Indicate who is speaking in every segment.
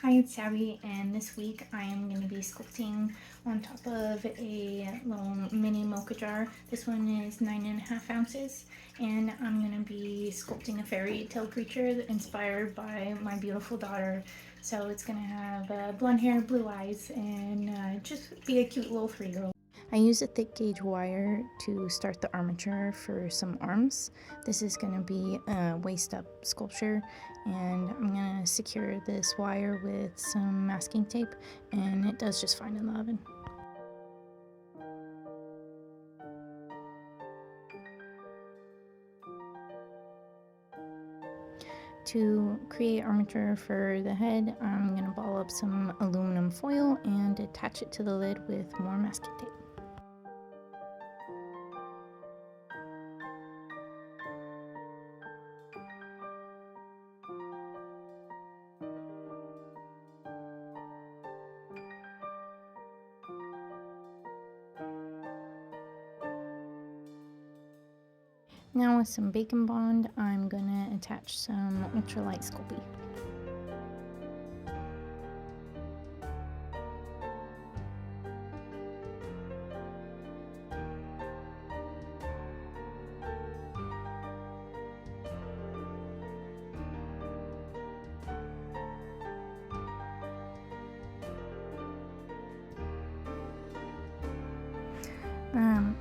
Speaker 1: Hi, it's Abby, and this week I am going to be sculpting on top of a little mini mocha jar. This one is 9.5 ounces, and I'm going to be sculpting a fairy tale creature inspired by my beautiful daughter. So it's going to have blonde hair, blue eyes, and just be a cute little 3-year-old. I use a thick gauge wire to start the armature for some arms. This is going to be a waist up sculpture, and I'm going to secure this wire with some masking tape, and it does just fine in the oven. To create armature for the head, I'm going to ball up some aluminum foil and attach it to the lid with more masking tape. Now with some bacon bond, I'm going to attach some ultralight Sculpey.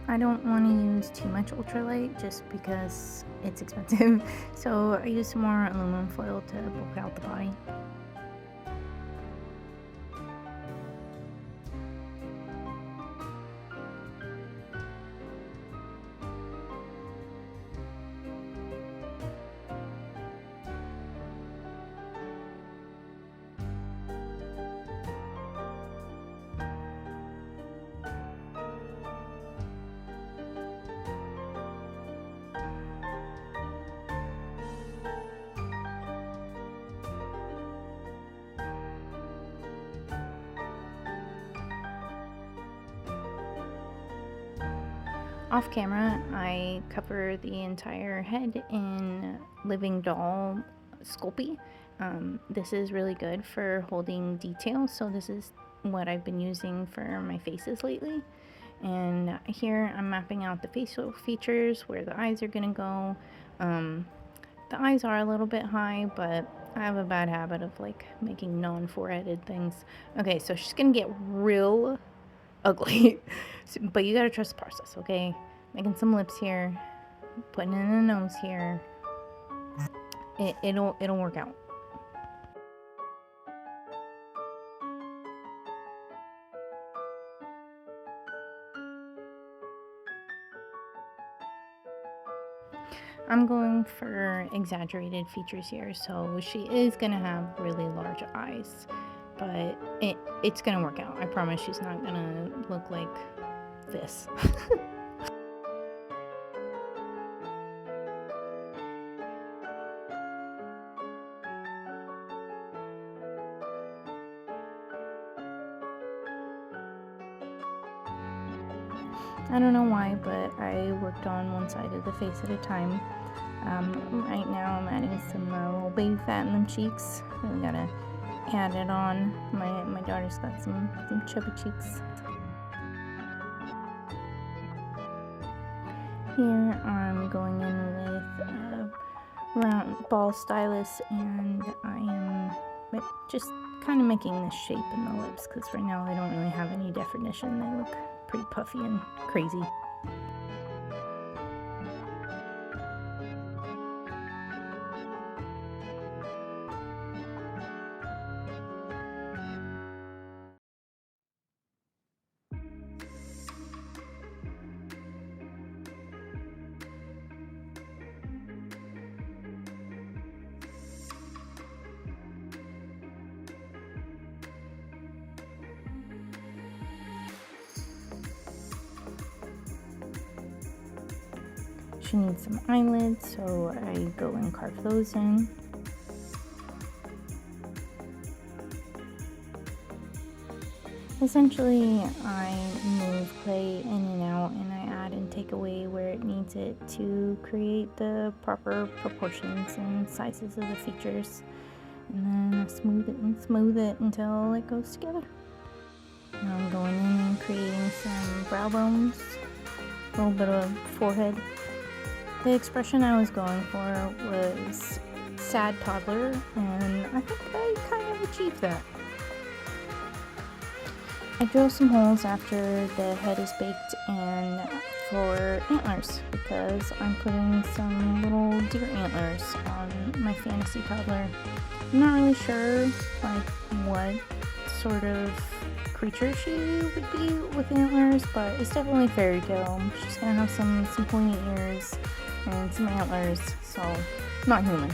Speaker 1: I don't want to use too much ultralight just because it's expensive, so I use some more aluminum foil to bulk out the body. Off camera, I cover the entire head in living doll Sculpey. This is really good for holding detail, so this is what I've been using for my faces lately. And here I'm mapping out the facial features, where the eyes are gonna go. The eyes are a little bit high, but I have a bad habit of like making non-foreheaded things. Okay, so she's gonna get real ugly, but you gotta trust the process, okay? Making some lips here, putting in a nose here. It'll work out. I'm going for exaggerated features here, so she is gonna have really large eyes, but it's gonna work out. I promise she's not gonna look like this. I don't know why, but I worked on one side of the face at a time. Right now I'm adding some little baby fat in them cheeks. I gotta add it on. My daughter's got some chubby cheeks. Here I'm going in with a round ball stylus, and I am just kind of making this shape in the lips because right now they don't really have any definition. They look pretty puffy and crazy. She needs some eyelids, so I go and carve those in. Essentially, I move clay in and out, and I add and take away where it needs it to create the proper proportions and sizes of the features. and then smooth it until it goes together. Now I'm going in and creating some brow bones, a little bit of forehead. The expression I was going for was sad toddler, and I think I kind of achieved that. I drill some holes after the head is baked and for antlers, because I'm putting some little deer antlers on my fantasy toddler. I'm not really sure like what sort of creature she would be with antlers, but it's definitely fairy tale. She's gonna have some pointy ears and some antlers, so not human.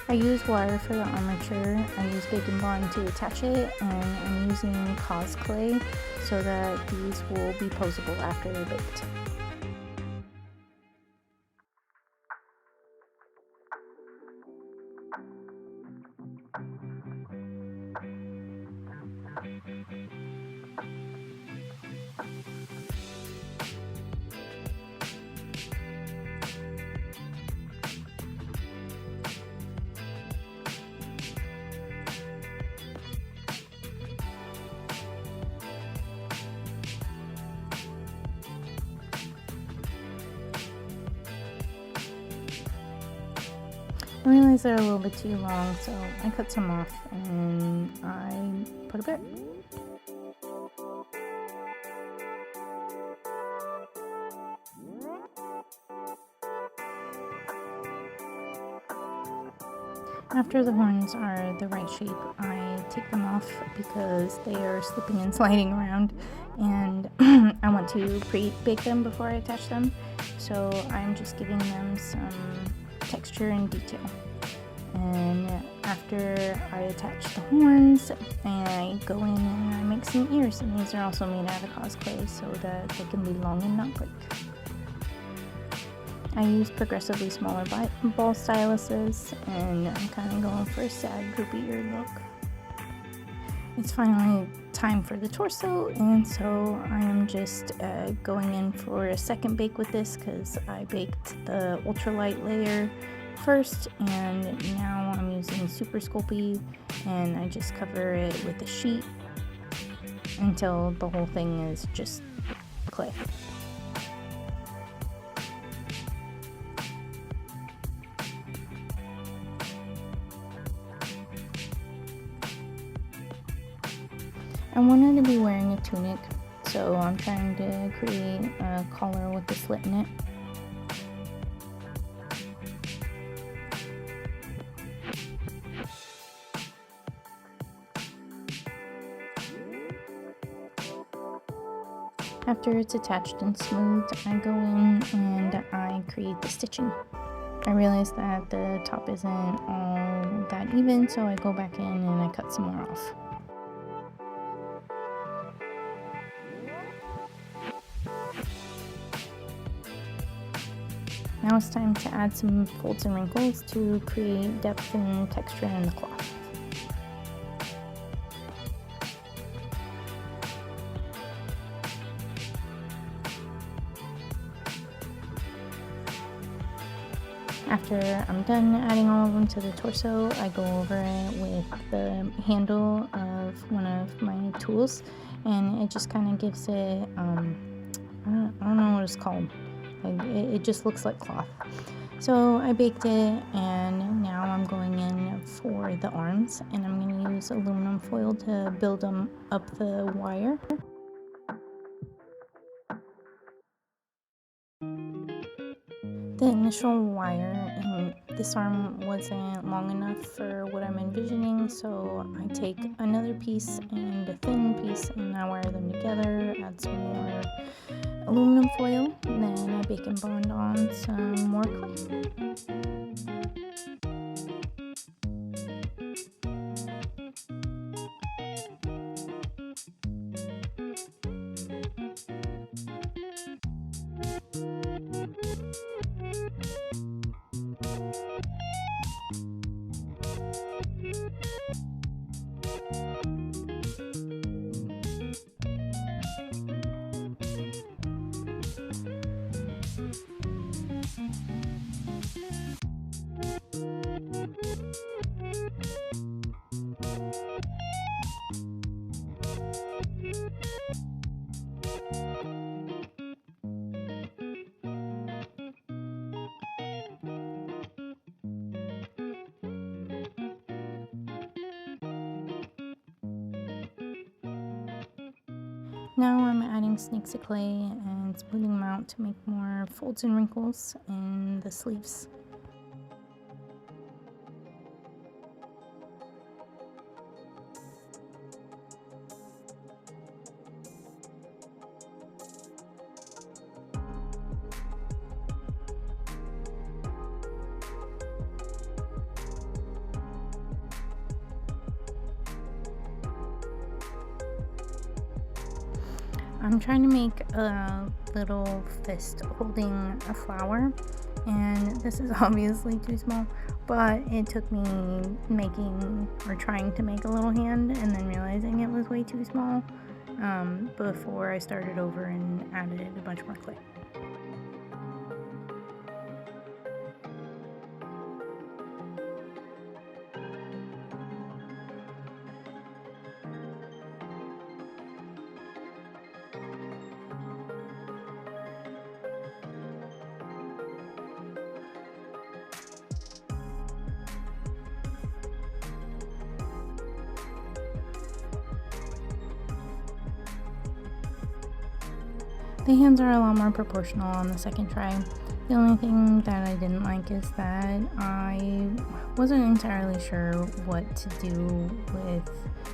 Speaker 1: I use wire for the armature. I use bacon bond to attach it, and I'm using cause clay so that these will be posable after they're baked. I realized they're a little bit too long, so I cut some off and I put a bit. After the horns are the right shape, I take them off because they are slipping and sliding around, and I want to pre-bake them before I attach them, so I'm just giving them some texture and detail. And after I attach the horns, I go in and I make some ears, and these are also made out of cosplay so that they can be long and not break. I use progressively smaller ball styluses, and I'm kind of going for a sad droopy ear look. It's finally time for the torso, and so I am just going in for a second bake with this because I baked the ultralight layer first, and now I'm using super sculpty, and I just cover it with a sheet until the whole thing is just clay. I wanted to be wearing a tunic, so I'm trying to create a collar with a slit in it. After it's attached and smoothed, I go in and I create the stitching. I realized that the top isn't all that even, so I go back in and I cut some more off. Now it's time to add some folds and wrinkles to create depth and texture in the cloth. After I'm done adding all of them to the torso, I go over it with the handle of one of my tools, and it just kind of gives it, I don't know what it's called. It just looks like cloth. So I baked it, and now I'm going in for the arms, and I'm going to use aluminum foil to build them up the wire. The initial wire in this arm wasn't long enough for what I'm envisioning, so I take another piece and a thin piece and I wire them together, add some more aluminum foil, and then I bake and bond on some more clay. Now I'm adding snakes of clay and smoothing them out to make more folds and wrinkles in the sleeves. I'm trying to make a little fist holding a flower, and this is obviously too small, but it took me trying to make a little hand and then realizing it was way too small before I started over and added a bunch more clay. The hands are a lot more proportional on the second try. The only thing that I didn't like is that I wasn't entirely sure what to do with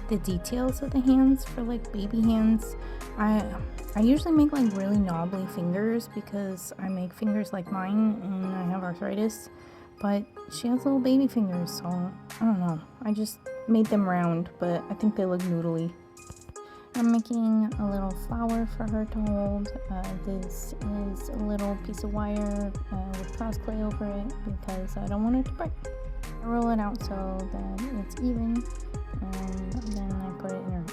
Speaker 1: the details of the hands for like baby hands. I usually make like really knobbly fingers because I make fingers like mine and I have arthritis, but she has little baby fingers, so I don't know. I just made them round, but I think they look noodly. I'm making a little flower for her to hold. This is a little piece of wire with cosplay over it because I don't want it to break. I roll it out so that it's even, and then I put it in her hand.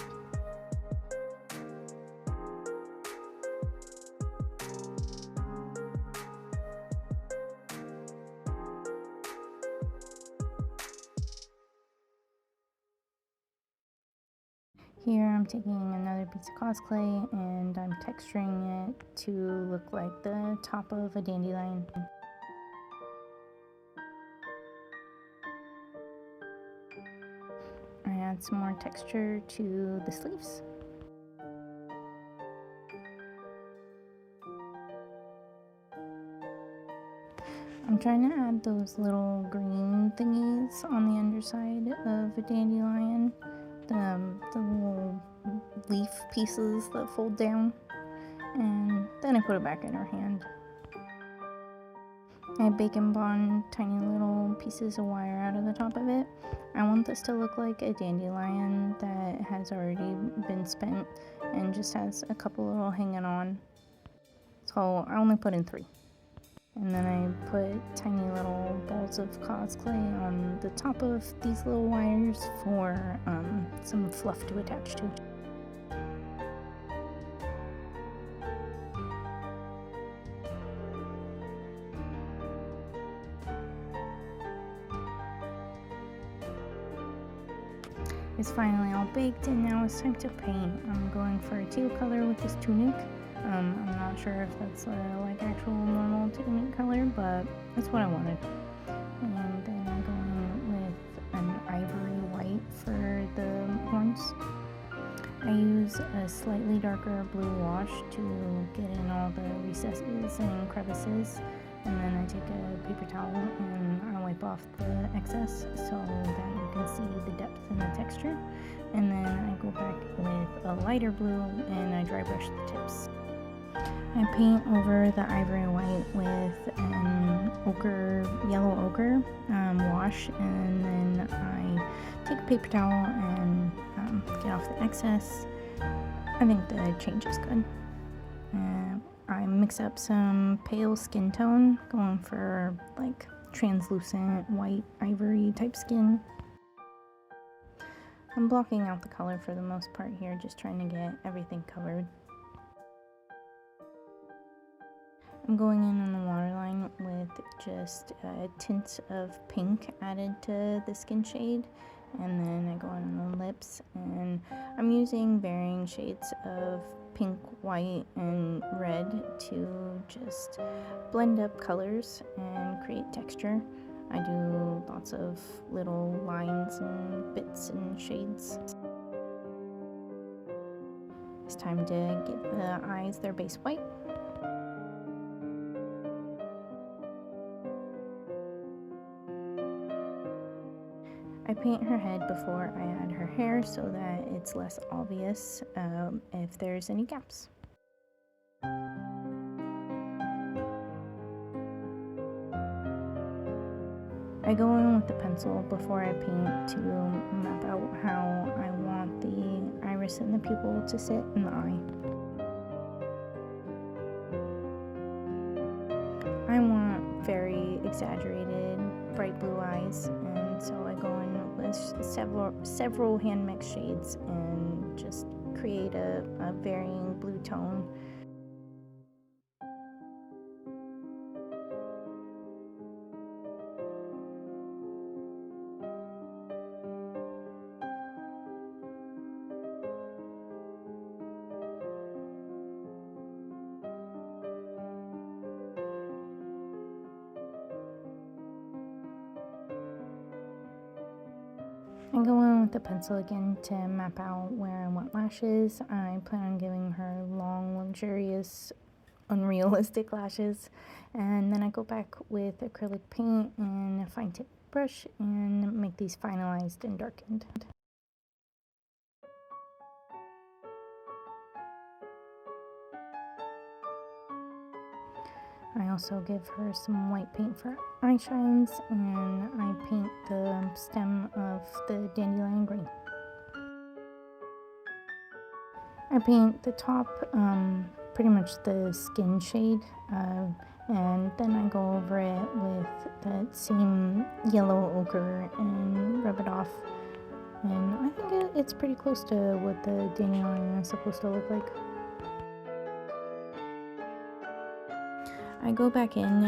Speaker 1: Here I'm taking another piece of cosplay and I'm texturing it to look like the top of a dandelion. I add some more texture to the sleeves. I'm trying to add those little green thingies on the underside of a dandelion. The little leaf pieces that fold down, and then I put it back in her hand. I bacon bond tiny little pieces of wire out of the top of it. I want this to look like a dandelion that has already been spent and just has a couple little hanging on. So I only put in 3. And then I put tiny little balls of cosplay on the top of these little wires for some fluff to attach to. It's finally all baked and now it's time to paint. I'm going for a teal color with this tunic. I'm not sure if that's like actual normal tunic color, but that's what I wanted. And then I'm going with an ivory white for the horns. I use a slightly darker blue wash to get in all the recesses and crevices, and then I take a paper towel and I wipe off the excess so that you can see the depth and the texture. And then I go back with a lighter blue and I dry brush the tips. I paint over the ivory white with an yellow ochre wash, and then I take a paper towel and get off the excess. I think the change is good. I mix up some pale skin tone, going for like translucent white ivory type skin. I'm blocking out the color for the most part here, just trying to get everything covered. I'm going in on the waterline with just a tint of pink added to the skin shade, and then I go on the lips, and I'm using varying shades of pink, white, and red to just blend up colors and create texture. I do lots of little lines and bits and shades. it's time to give the eyes their base white. I paint her head before I add her hair so that it's less obvious if there's any gaps. I go in with the pencil before I paint to map out how I want the iris and the pupil to sit in the eye. I want very exaggerated bright blue eyes, and so I go in with several hand mixed shades and just create a varying blue tone. I go in with the pencil again to map out where I want lashes. I plan on giving her long, luxurious, unrealistic lashes. And then I go back with acrylic paint and a fine tip brush and make these finalized and darkened. I also give her some white paint for eye shines, and I paint the stem of the dandelion green. I paint the top pretty much the skin shade, and then I go over it with that same yellow ochre and rub it off. And I think it's pretty close to what the dandelion is supposed to look like. I go back in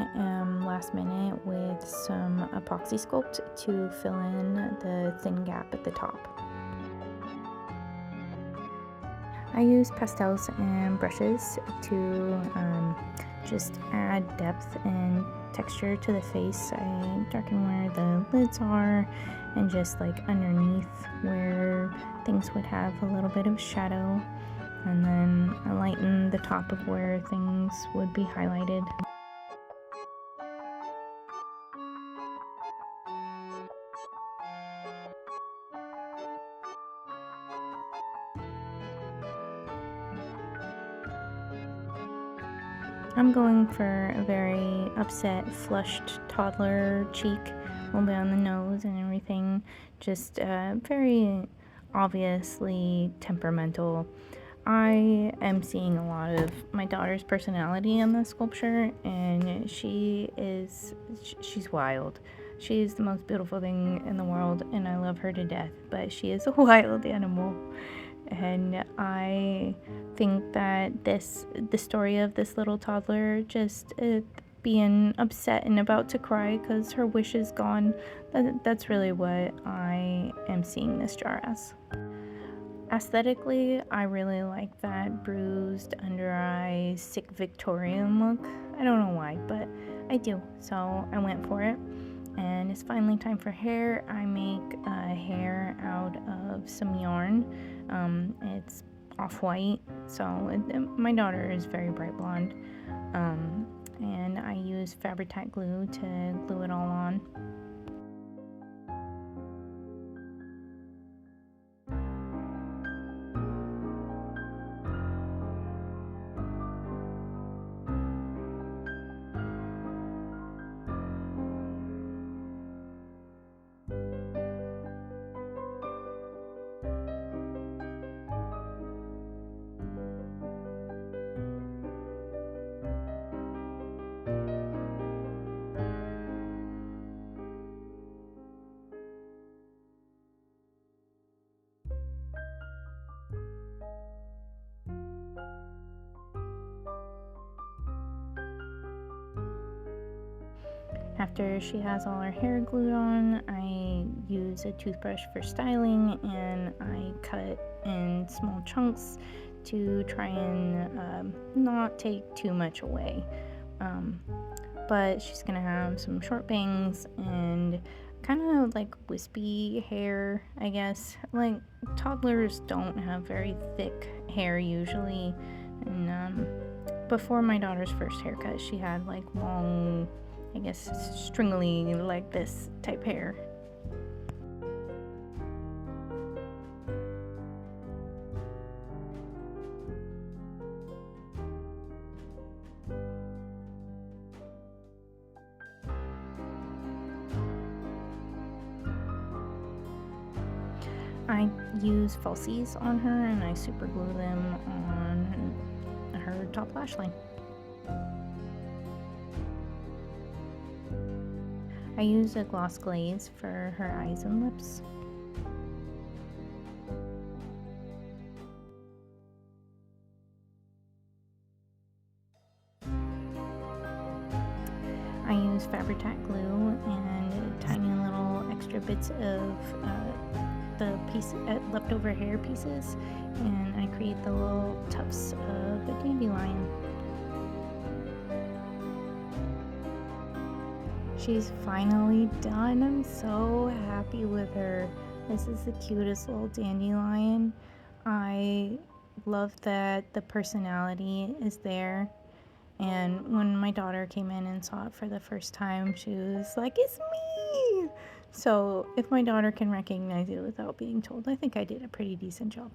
Speaker 1: last minute with some epoxy sculpt to fill in the thin gap at the top. I use pastels and brushes to just add depth and texture to the face. I darken where the lids are and just like underneath where things would have a little bit of shadow. And then I lighten the top of where things would be highlighted. I'm going for a very upset, flushed toddler cheek, all down the nose and everything. Just very obviously temperamental. I am seeing a lot of my daughter's personality in the sculpture, and she's wild. She's the most beautiful thing in the world, and I love her to death, but she is a wild animal. And I think that the story of this little toddler just being upset and about to cry because her wish is gone, that's really what I am seeing this jar as. Aesthetically, I really like that bruised under eye, sick Victorian look. I don't know why, but I do, so I went for it. And it's finally time for hair. I make a hair out of some yarn. It's off-white, so my daughter is very bright blonde. And I use Fabri-Tac glue to glue it all on. After she has all her hair glued on, I use a toothbrush for styling, and I cut in small chunks to try and not take too much away. But she's gonna have some short bangs and kind of like wispy hair, I guess. Like, toddlers don't have very thick hair usually. And before my daughter's first haircut, she had like long, I guess, stringly like this type hair. I use falsies on her and I super glue them on her top lash line. I use a gloss glaze for her eyes and lips. I use Fabri-Tac glue and tiny little extra bits of the leftover hair pieces, and I create the little tufts of a dandelion. She's finally done. I'm so happy with her. This is the cutest little dandelion. I love that the personality is there. And when my daughter came in and saw it for the first time, she was like, "It's me!" So if my daughter can recognize it without being told, I think I did a pretty decent job.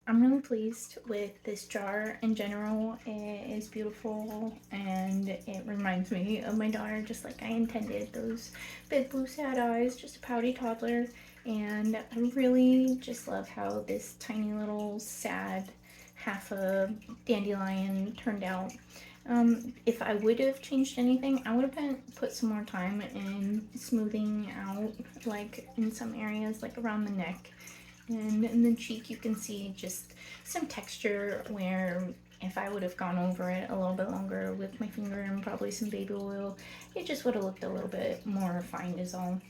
Speaker 1: I'm really pleased with this jar in general. It is beautiful and it reminds me of my daughter just like I intended. Those big blue sad eyes, just a pouty toddler. And I really just love how this tiny little sad half a dandelion turned out. If I would have changed anything, I would have put some more time in smoothing out, like in some areas, like around the neck. And in the cheek, you can see just some texture where if I would have gone over it a little bit longer with my finger and probably some baby oil, it just would have looked a little bit more refined is all.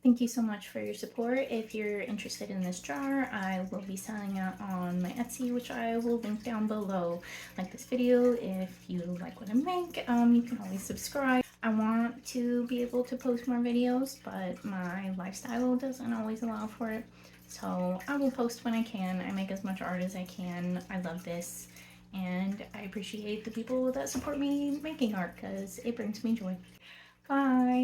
Speaker 1: Thank you so much for your support. If you're interested in this jar, I will be selling it on my Etsy, which I will link down below. Like this video, if you like what I make, you can always subscribe. I want to be able to post more videos, but my lifestyle doesn't always allow for it. So I will post when I can. I make as much art as I can. I love this. And I appreciate the people that support me making art because it brings me joy. Bye!